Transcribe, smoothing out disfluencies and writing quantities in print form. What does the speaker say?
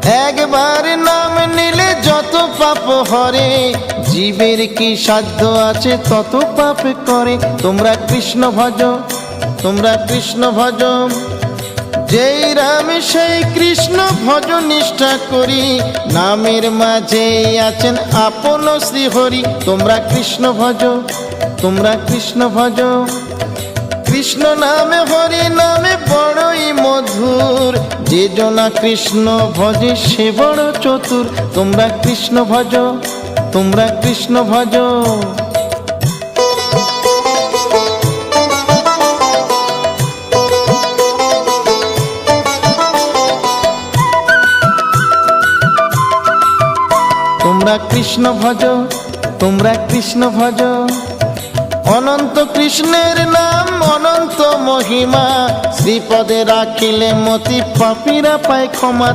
একবার নাম নিলে যত পাপ হরে, জীবের কি সাধ্য আছে তত পাপ করে। তোমরা কৃষ্ণ ভজ, তোমরা কৃষ্ণ ভজ, যেই রাম সেই কৃষ্ণ ভজ নিষ্ঠা করি, নামের মাঝে আছেন আপন শ্রীহরি। তোমরা কৃষ্ণ ভজ, তোমরা কৃষ্ণ ভজ, কৃষ্ণ নামে হরি নামে বড়ই মধুর, যে জনা কৃষ্ণ ভজে সে বড় চতুর। তোমরা কৃষ্ণ ভজ, তোমরা কৃষ্ণ ভজ। তোমরা কৃষ্ণ ভজ, তোমরা কৃষ্ণ ভজ। অনন্ত কৃষ্ণের নাম অনন্ত মহিমা, শ্রীপদে রাখিলে মতি পাপীরা পায় ক্ষমা।